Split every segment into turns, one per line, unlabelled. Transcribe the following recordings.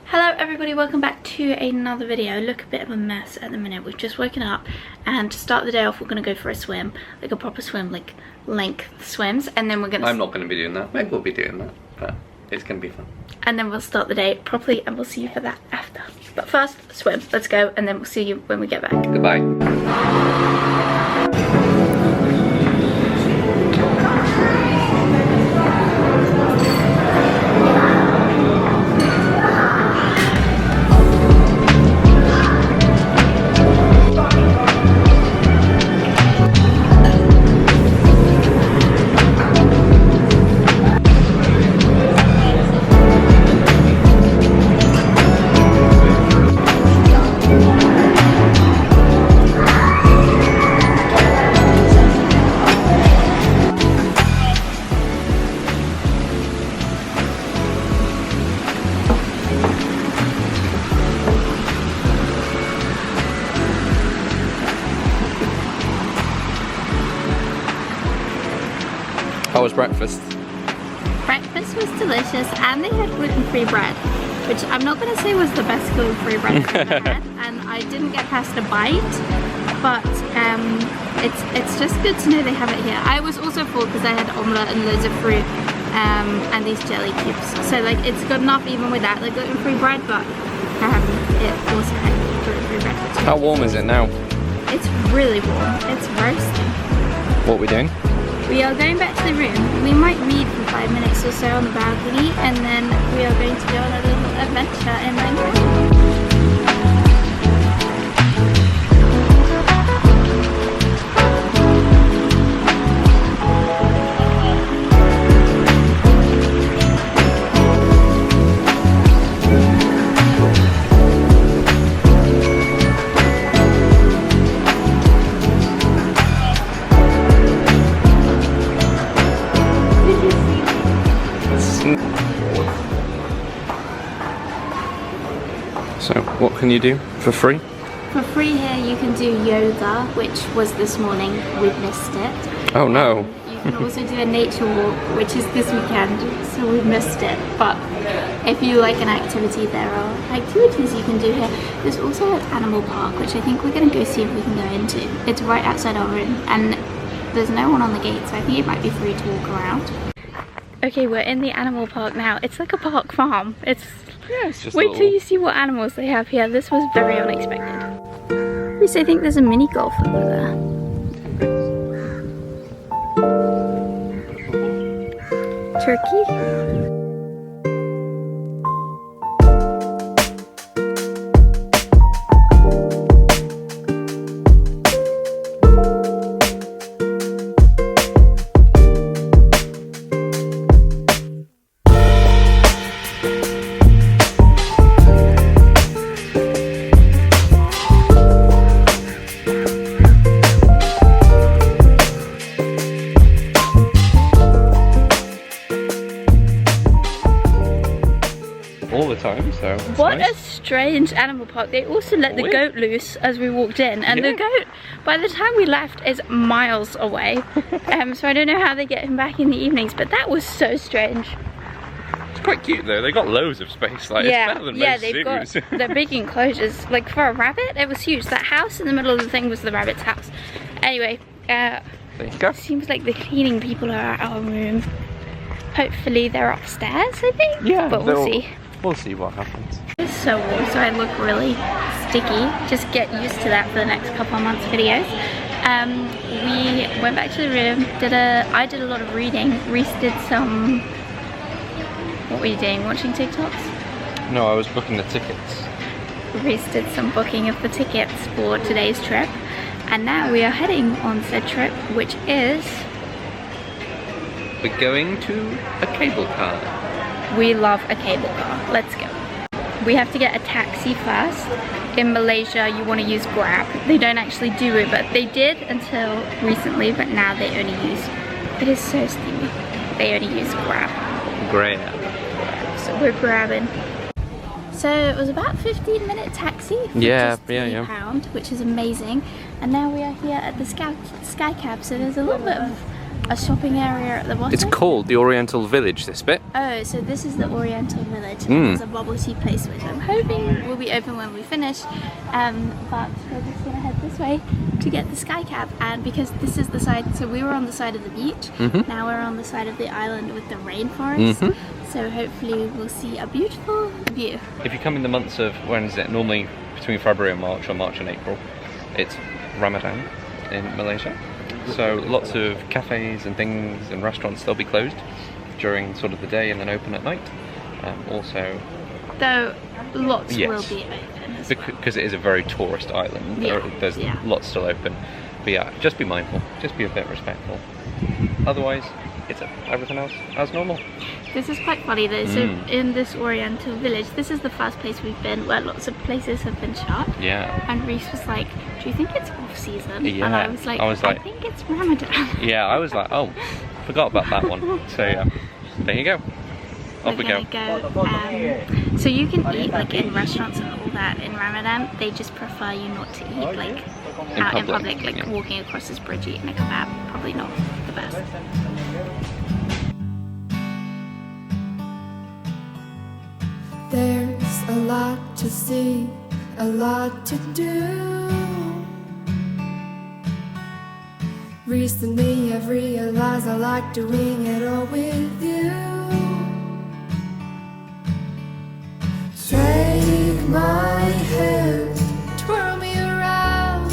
Hello everybody, welcome back to another video. Look, a bit of a mess at the minute. We've just woken up and to start the day off we're going to go for a swim, like a proper swim, like length swims, and then we're going to...
I'm not going to be doing that. Meg will be doing that, but it's going to be fun. And
then we'll start the day properly and we'll see you for that after. But first, swim. Let's go and then we'll see you when we get back.
Goodbye. How was breakfast?
Breakfast was delicious and they had gluten-free bread, which I'm not going to say was the best gluten-free bread I've ever had, and I didn't get past a bite, but it's just good to know they have it here. I was also full because I had omelette and loads of fruit and these jelly cubes, so like it's good enough even without the gluten-free bread, but it also had gluten-free bread.
How warm is it now?
It's really warm. It's roasting.
What are we doing?
We are going back to the room. We might read for 5 minutes or so on the balcony, and then we are going to go on a little adventure in Malaysia.
So, what can you do for free?
For free here you can do yoga, which was this morning. We missed it.
Oh no.
You can also do a nature walk, which is this weekend, so we missed it. But if you like an activity, there are activities you can do here. There's also an animal park, which I think we're going to go see if we can go into. It's right outside our room, and there's no one on the gate, so I think it might be free to walk around. Okay, we're in the animal park now. It's like a park farm.
It's just
Wait till you see what animals they have here. This was very unexpected. At least I think there's a mini golf over there. Turkey?
all the time, so
what
nice.
A strange animal park. They also let the goat loose as we walked in, and the goat, by the time we left, is miles away. So I don't know how they get him back in the evenings, but that was so strange.
It's quite cute though. They got loads of space. Like,
yeah,
it's better than most
they've got
zoos.
the big enclosures. Like for a rabbit, it was huge. That house in the middle of the thing was the rabbit's house. Anyway,
there you go.
Seems like the cleaning people are at our room. Hopefully they're upstairs, I think. Yeah, but we'll see.
We'll see what happens.
It's so warm, so I look really sticky. Just get used to that for the next couple of months' videos. We went back to the room. I did a lot of reading. Rhys did some. What were you doing? Watching TikToks?
No, I was booking the tickets.
Rhys did some booking of the tickets for today's trip, and now we are heading on said trip, which is...
We're going to a cable car.
We love a cable car. Let's go. We have to get a taxi first. In Malaysia, you want to use Grab. They don't actually do it, but they did until recently, but now they only use... It is so steamy. They only use Grab.
Grab.
So we're grabbing. So it was about 15-minute taxi for just £3, which is amazing. And now we are here at the Sky Cab, so there's a little bit of a shopping area at the bottom.
It's called the Oriental Village, this bit.
Oh, so this is the Oriental Village. And there's a bubble tea place which I'm hoping will be open when we finish. But we're just gonna head this way to get the sky cab. And because this is the side, so we were on the side of the beach. Now we're on the side of the island with the rainforest. So hopefully we'll see a beautiful view.
If you come in the months of, when is it? Normally between February and March, or March and April, it's Ramadan in Malaysia. So lots of cafes and things and restaurants, they'll be closed during sort of the day and then open at night. Also,
though lots will be open as well.
Because it is a very tourist island. There's lots still open. But yeah, just be mindful, just be a bit respectful. Otherwise, it's everything else as normal.
This is quite funny though. So in this Oriental Village, this is the first place we've been where lots of places have been shut.
Yeah.
And Rhys was like, do you think it's off season?
Yeah.
And I was like, I think it's Ramadan.
Yeah, I was like, oh, forgot about that one. So yeah, there you go. Off we go.
So you can eat like in restaurants and all that in Ramadan. They just prefer you not to eat like out in public, like walking across this bridge eating a kebab. Probably not the best.
There's a lot to see, a lot to do. Recently I've realized I like doing it all with you. Take my hand, twirl me around,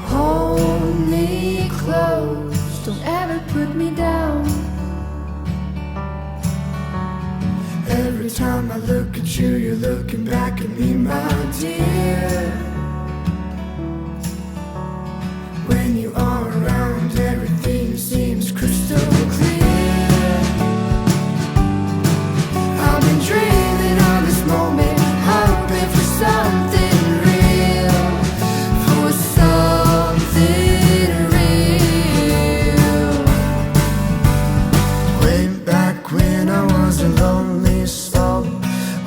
hold me close, don't ever put me down. Every time I look at you, you're looking back at me, my dear. When you are around, everything seems crystal clear. I've been dreaming of this moment, hoping for something real, for something real. Way back when I was a lonely soul,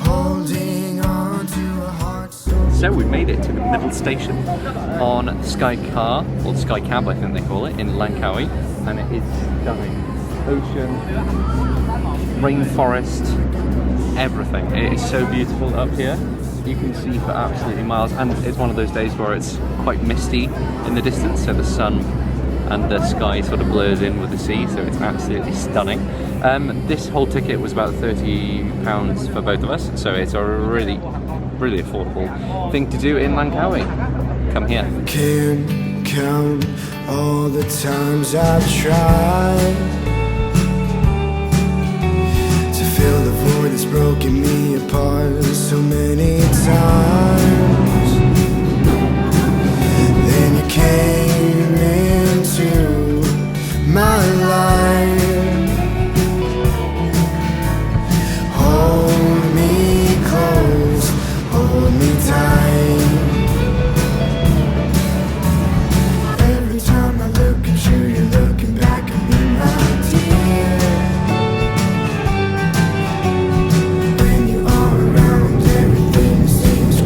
holding on to a heart so.
So we made it to the middle station on Sky Car, or Sky Cab I think they call it, in Langkawi, and it is stunning. Ocean, rainforest, everything. It is so beautiful up here. You can see for absolutely miles, and it's one of those days where it's quite misty in the distance, so the sun and the sky sort of blurs in with the sea, so it's absolutely stunning. This whole ticket was about £30 for both of us, so it's a really affordable thing to do in Langkawi. Come here.
Can't count all the times I've tried to fill the void that's broken me apart so many times. Then you came into my life, hold me close, hold me tight. Every time I look at you, you're looking back at me, my dear. When you are around, everything seems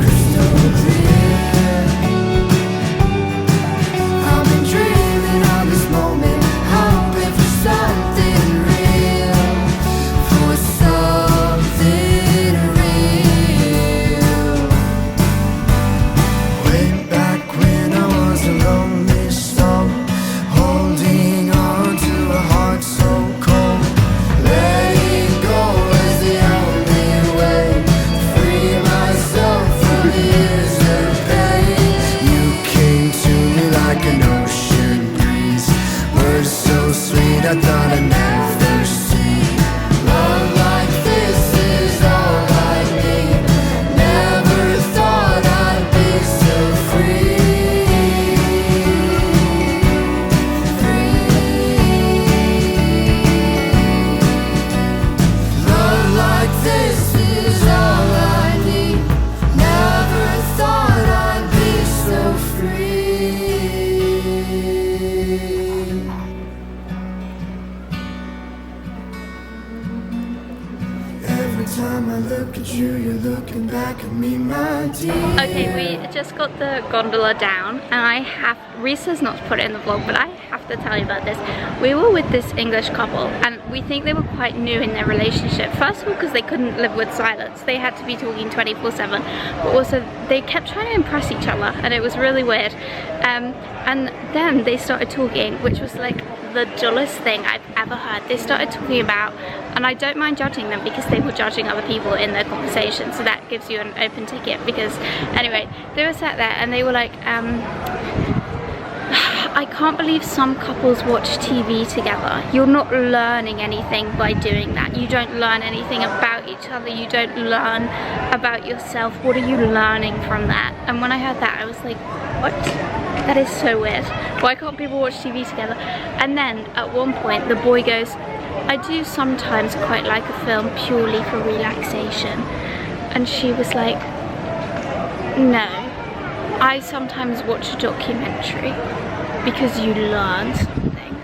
Every time I look at you, you're looking back at me, my dear.
Okay, we just got the gondola down, and Rhys has not put it in the vlog, but I have to tell you about this. We were with this English couple, and we think they were quite new in their relationship. First of all, because they couldn't live with silence. They had to be talking 24/7, but also they kept trying to impress each other, and it was really weird. And then they started talking, which was like the dullest thing I've ever heard. They started talking about, and I don't mind judging them because they were judging other people in their conversation, so that gives you an open ticket. Because anyway, they were sat there and they were like, I can't believe some couples watch TV together. You're not learning anything by doing that. You don't learn anything about each other. You don't learn about yourself. What are you learning from that? And when I heard that, I was like, what? That is so weird. Why can't people watch TV together? And then at one point, the boy goes, I do sometimes quite like a film purely for relaxation. And she was like, no, I sometimes watch a documentary because you learn something.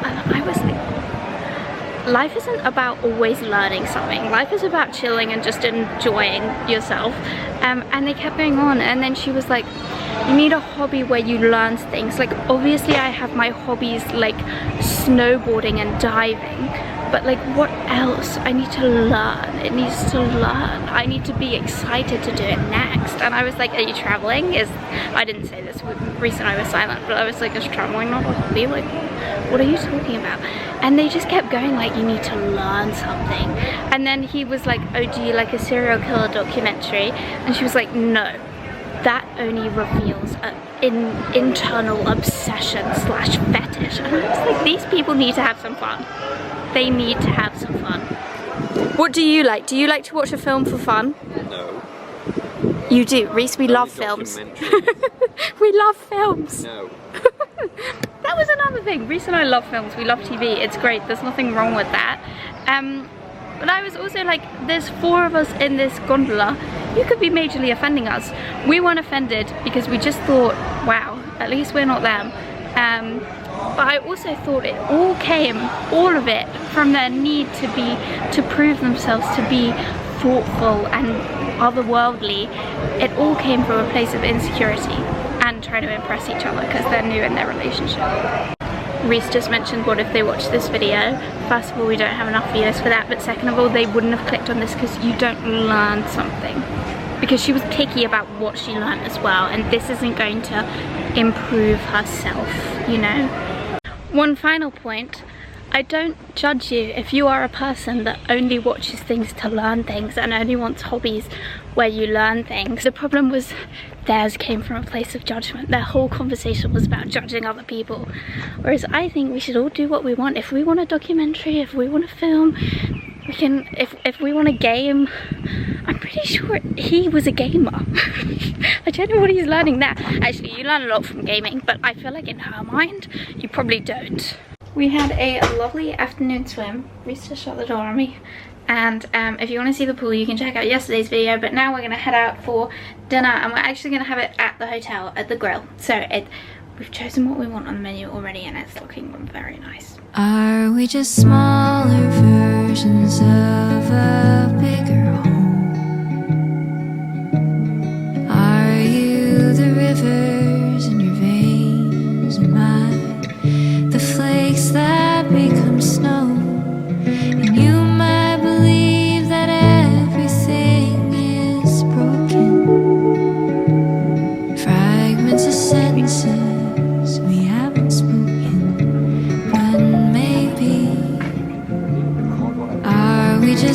And I was like, life isn't about always learning something. Life is about chilling and just enjoying yourself. And they kept going on, and then she was like, you need a hobby where you learn things. Like, obviously I have my hobbies like snowboarding and diving, but like, what else? I need to learn. It needs to learn. I need to be excited to do it next. And I was like, are you traveling? I didn't say this. Rhys and I were silent, but I was like, is traveling not a hobby? Like, what are you talking about? And they just kept going like, you need to learn something. And then he was like, oh, do you like a serial killer documentary? And she was like, no, that only reveals an internal obsession slash fetish. And I was like, these people need to have some fun. They need to have some fun. What do you like? Do you like to watch a film for fun?
No.
You do. Rhys, we love films. We love films.
No.
That was another thing. Rhys and I love films. We love TV. It's great. There's nothing wrong with that. But I was also like, there's 4 of us in this gondola. You could be majorly offending us. We weren't offended because we just thought, wow, at least we're not them. But I also thought it all came, all of it, from their need to prove themselves to be thoughtful and otherworldly. It all came from a place of insecurity and trying to impress each other because they're new in their relationship. Rhys just mentioned, what if they watch this video? First of all, we don't have enough views for that, but second of all, they wouldn't have clicked on this because you don't learn something. Because she was picky about what she learned as well, and this isn't going to improve herself, you know? One final point, I don't judge you if you are a person that only watches things to learn things and only wants hobbies where you learn things. The problem was theirs came from a place of judgment. Their whole conversation was about judging other people. Whereas I think we should all do what we want. If we want a documentary, if we want a film, we can, if we want a game. I'm pretty sure he was a gamer. I don't know what he's learning there. Actually, you learn a lot from gaming, but I feel like in her mind, you probably don't. We had a lovely afternoon swim. Rhys just shut the door on me. And if you want to see the pool, you can check out yesterday's video. But now we're going to head out for dinner, and we're actually going to have it at the hotel, at the grill. So we've chosen what we want on the menu already, and it's looking very nice.
Are we just smaller versions of a bigger home? Are you the rivers in your veins and mine, the flakes that become snow? And you might believe that everything is broken, fragments of sentences we haven't spoken. But maybe, are we just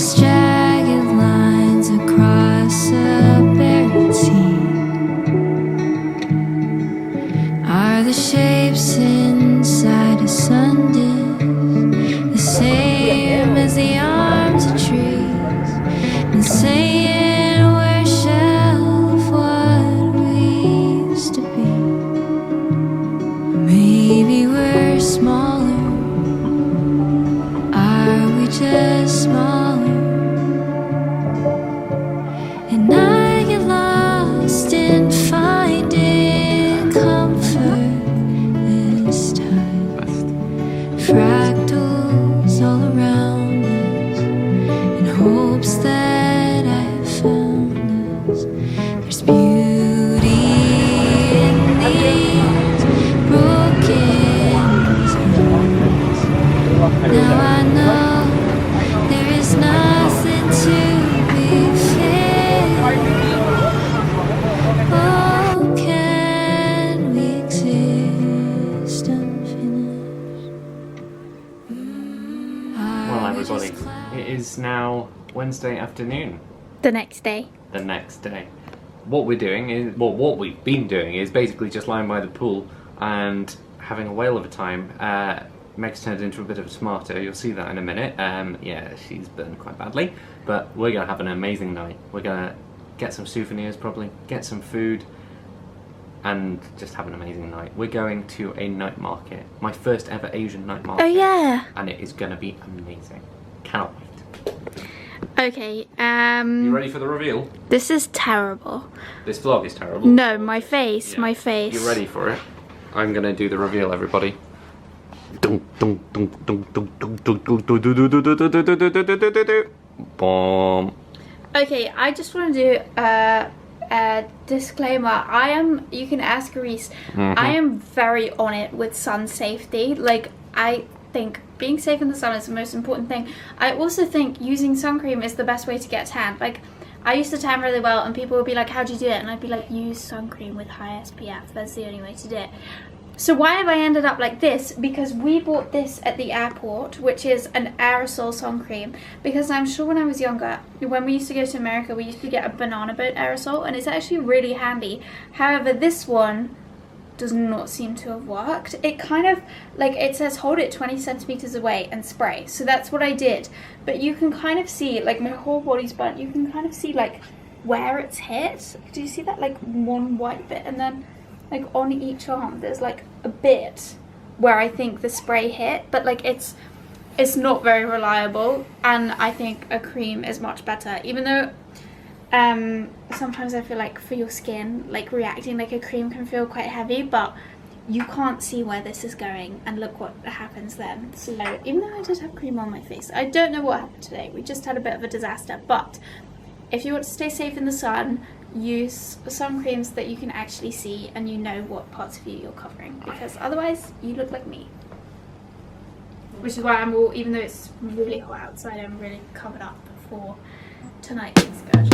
now Wednesday afternoon.
The next day.
The next day. What we're doing is, well, what we've been doing is basically just lying by the pool and having a whale of a time. Meg's turned into a bit of a smarter, you'll see that in a minute. Yeah, she's burned quite badly, but we're gonna have an amazing night. We're gonna get some souvenirs probably, get some food, and just have an amazing night. We're going to a night market, my first ever Asian night market.
Oh yeah.
And it is gonna be amazing. Cannot wait.
Okay,
You ready for the reveal?
this is terrible.
This vlog is terrible.
No, my face,
Yeah.
my face.
You ready for it? I'm gonna do the reveal, everybody. Boom.
Okay, I just want to do a disclaimer. You can ask Rhys, I am very on it with sun safety. Like, I think being safe in the sun is the most important thing. I also think using sun cream is the best way to get tan. Like, I used to tan really well and people would be like, how do you do it? And I'd be like, use sun cream with high SPF. That's the only way to do it. So why have I ended up like this? Because we bought this at the airport, which is an aerosol sun cream. Because I'm sure when I was younger, when we used to go to America, we used to get a banana boat aerosol, and it's actually really handy. However, this one does not seem to have worked. It kind of, like, it says hold it 20 centimeters away and spray. So that's what I did. But you can kind of see, like, my whole body's burnt. You can kind of see, like, where it's hit. Do you see that, like, one white bit? And then, like, on each arm, there's, like, a bit where I think the spray hit. But, like, it's not very reliable. And I think a cream is much better. Even though sometimes I feel like for your skin, like, reacting like a cream can feel quite heavy, but you can't see where this is going, and look what happens then. So even though I did have cream on my face, I don't know what happened today. We just had a bit of a disaster. But if you want to stay safe in the sun, use sun creams that you can actually see and you know what parts of you you're covering, because otherwise you look like me. Which is why I'm all, even though it's really hot outside, I'm really covered up for tonight's excursion.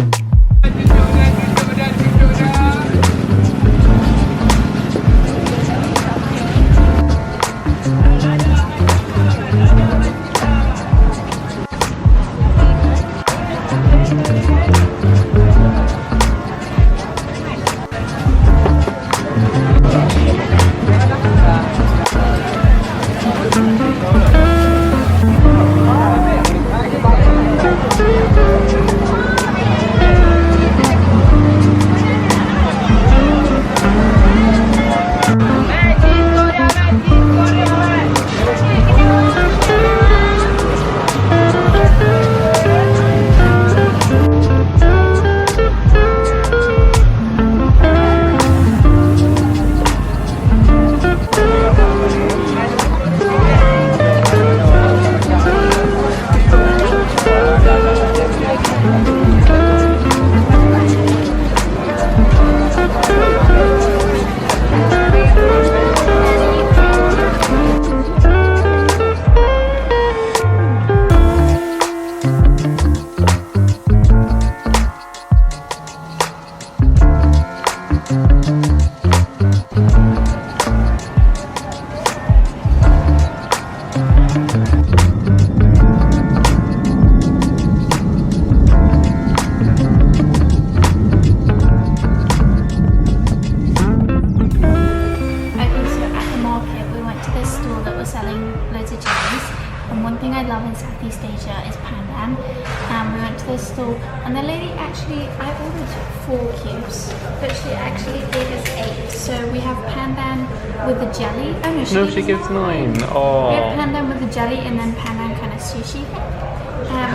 And the lady actually, I ordered 4 cubes, but she actually gave us 8. So we have pandan with the jelly. Oh no,
she gives 9. Oh.
We have pandan with the jelly and then pandan kind of sushi.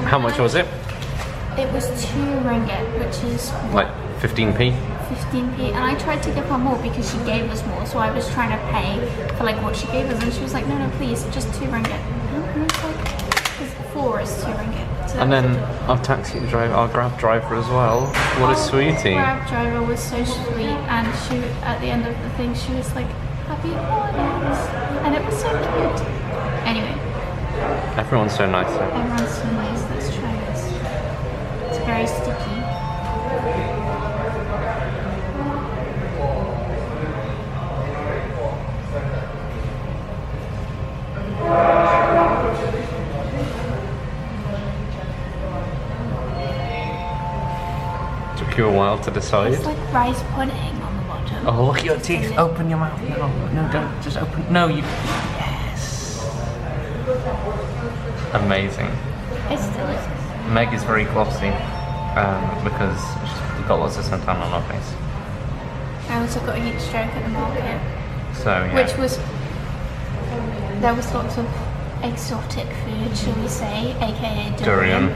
How much was it?
It was 2 ringgit, which is
like 15p.
15p, and I tried to give her more because she gave us more, so I was trying to pay for like what she gave us, and she was like, no, please, just 2 ringgit. And I was like, 4 is 2 ringgit. So
and then our taxi driver, our Grab driver as well. What a sweetie.
Grab driver was so sweet, and she, at the end of the thing, she was like, happy holidays, and it was so cute. Anyway.
Everyone's so nice though.
Everyone's so nice. Let's try this. It's very sticky.
Took you a while to decide.
It's like rice pudding on the bottom.
Oh, look at your teeth. Open your mouth. No, don't. Just open. No, you. Yes. Amazing.
It's delicious.
Meg is very glossy because she's got lots of suntan on her face.
I also got a heat stroke at the market.
So, yeah.
Which was, there was lots of exotic food, shall we say, aka durian.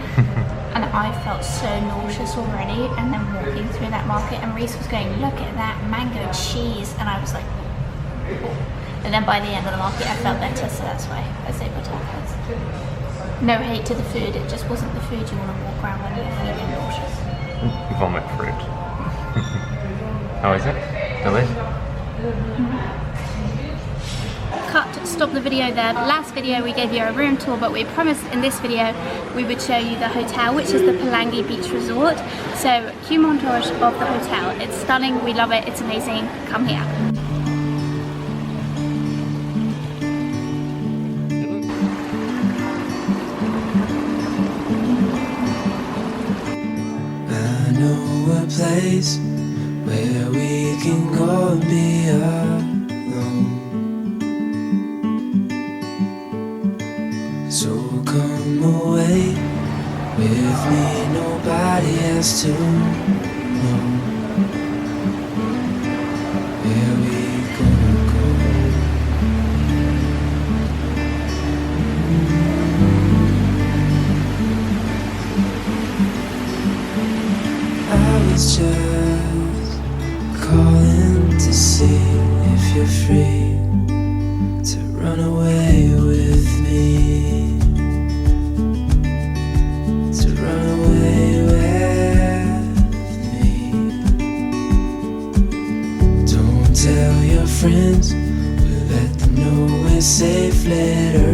And I felt so nauseous already, and then walking through that market, and Rhys was going, look at that mango cheese, and I was like, oh. And then by the end of the market I felt better, so that's why I say potatoes. No hate to the food, it just wasn't the food you want to walk around when you're feeling nauseous.
Vomit fruit. How is it? Delicious?
Cut, stop the video there. Last video we gave you a room tour, but we promised in this video we would show you the hotel, which is the Pelangi Beach Resort. So cue montage of the hotel. It's stunning, we love it, it's amazing. Come here.
I know a place where we can go and be alone. So come away with me, nobody has to know where we gonna go. I was just calling to see if you're free to run away with me. To run away with me. Don't tell your friends, we'll let them know we're safe later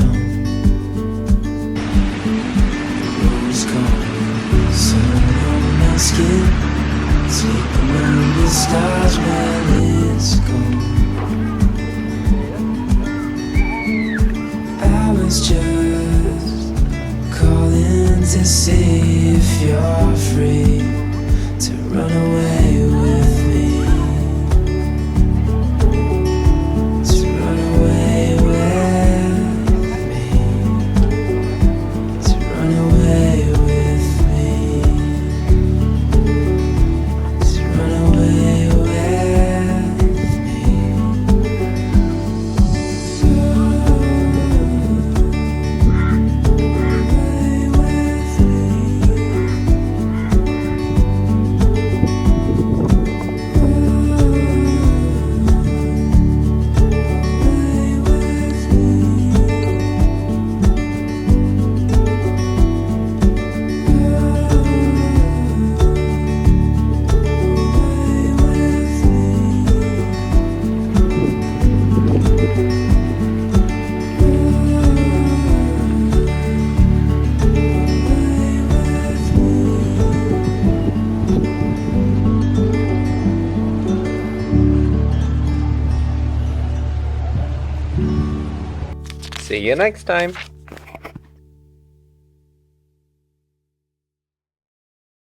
on. Rose calling, sun on my skin, sleeping under stars when it's gone. I was just calling to see if you're free to run away with me. To run away with me. To run away with me. To run away with me.
See you next time.